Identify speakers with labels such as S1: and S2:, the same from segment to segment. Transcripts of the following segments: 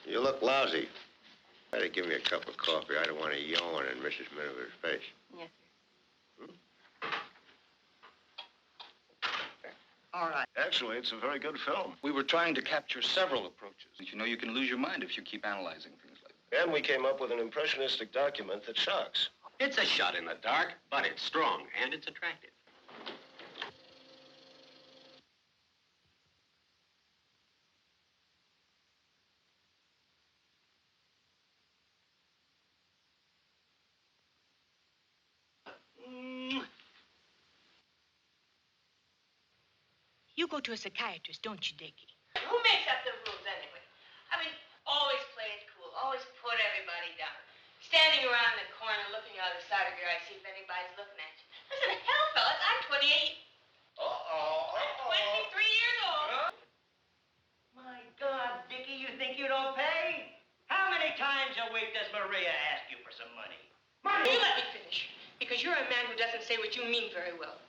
S1: You look lousy. Try to give me a cup of coffee. I don't want to yawn in Mrs. Miniver's face.
S2: Yes, sir. All right.
S3: Actually, it's a very good film.
S4: We were trying to capture several approaches. You know, you can lose your mind if you keep analyzing things like that.
S3: And we came up with an impressionistic document that shocks.
S5: It's a shot in the dark, but it's strong and it's attractive.
S6: You go to a psychiatrist, don't you, Dickie?
S2: Who makes up the rules anyway? I mean, always play it cool. Always put everybody down. Standing around the corner looking out the side of your eye, see if anybody's looking at you. Listen, hell, fellas, I'm 28. I'm 23 years old.
S7: My God, Dickie, you think you don't pay? How many times a week does Maria ask you for some money? Money!
S2: You let me finish, because you're a man who doesn't say what you mean very well.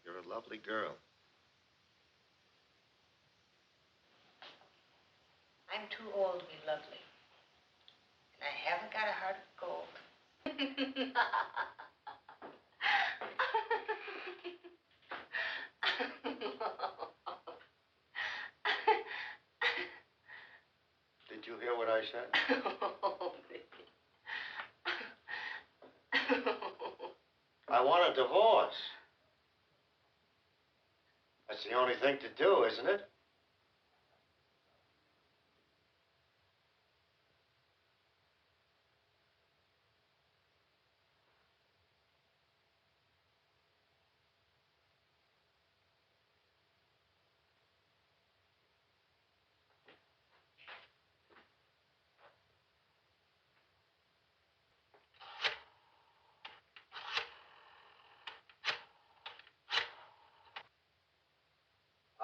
S1: You're a lovely girl.
S2: I'm too old to be lovely. And I haven't got a heart of gold.
S1: Did you hear what I said?
S2: Oh, baby.
S1: I want a divorce. That's the only thing to do, isn't it?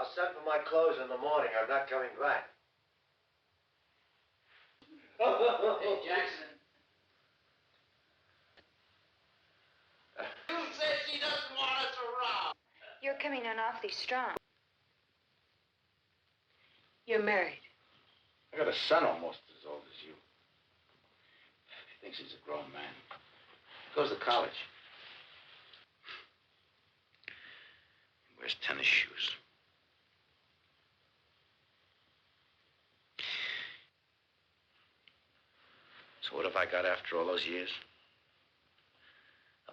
S1: I'll send for my clothes in the morning. I'm not coming back.
S8: Hey, Jackson.
S5: Who says she doesn't want us around?
S6: You're coming on awfully strong.
S2: You're married.
S4: I got a son almost as old as you. He thinks he's a grown man. He goes to college. He wears tennis shoes. So what have I got after all those years?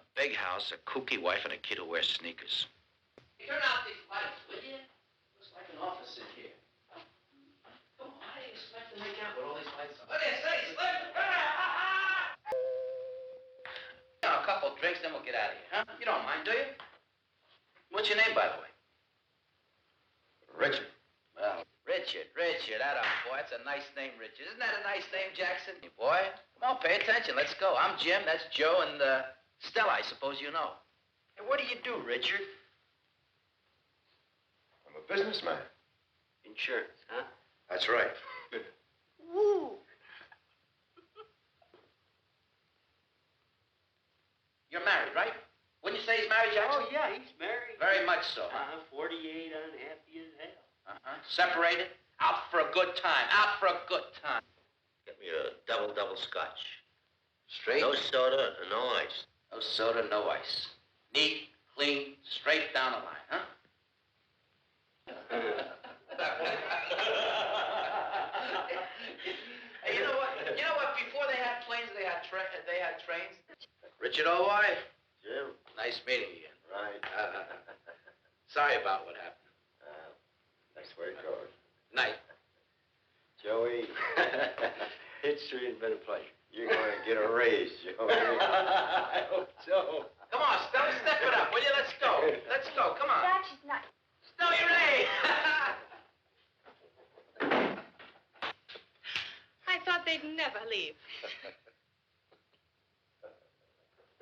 S4: A big house, a kooky wife, and a kid who wears sneakers.
S8: Turn out these lights, will you? Looks like an office in here. Come on, how do you expect to make out with all these lights on? What do you say, Slim? Now, a couple of drinks, then we'll get out of here, huh? You don't mind, do you? What's your name, by the way?
S1: Richard.
S8: Well, Richard, that boy. That's a nice name, Richard. Isn't that a nice name, Jackson? Hey, boy, come on, pay attention. Let's go. I'm Jim, that's Joe, and Stella, I suppose you know.
S1: Hey, what do you do, Richard? I'm a businessman.
S8: Insurance, huh?
S1: That's right.
S2: Woo!
S8: You're married, right? Wouldn't you say he's married, Jackson?
S7: Oh, yeah, he's married.
S8: Very much so.
S7: 48 unhappy as hell.
S8: Separated? Out for a good time. Out for a good time.
S5: Get me a double scotch.
S8: Straight?
S5: No soda and no ice.
S8: No soda, no ice. Neat, clean, straight down the line, huh? Hey, you know what? You know what? Before they had planes, they had trains. Richard, old boy.
S1: Jim.
S8: Nice meeting you.
S1: Right.
S8: Sorry about what happened.
S1: That's where it goes.
S8: Night.
S1: Joey, history has been a pleasure. You're going to get a raise, Joey. I hope so.
S8: Come on, Stella, step it up, will you? Let's go. Let's go. Come on.
S6: That is not.
S8: Stella, you're ready.
S2: I thought they'd never leave.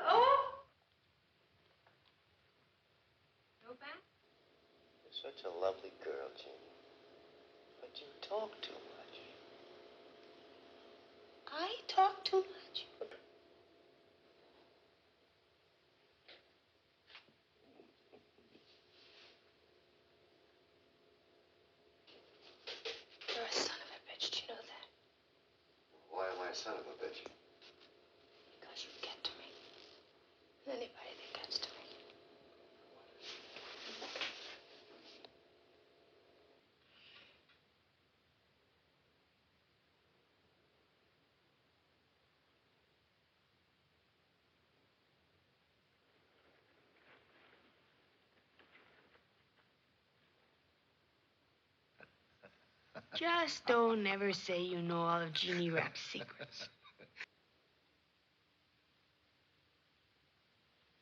S2: Oh? Go back?
S1: You're such a lovely girl, Jean. But you talk too much.
S2: I talk too much.
S1: son of a bitch?
S2: Because you get to me. Anybody that gets to me.
S6: Just don't ever say you know all of Jeannie Rapp's secrets.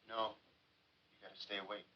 S1: No. You gotta stay awake.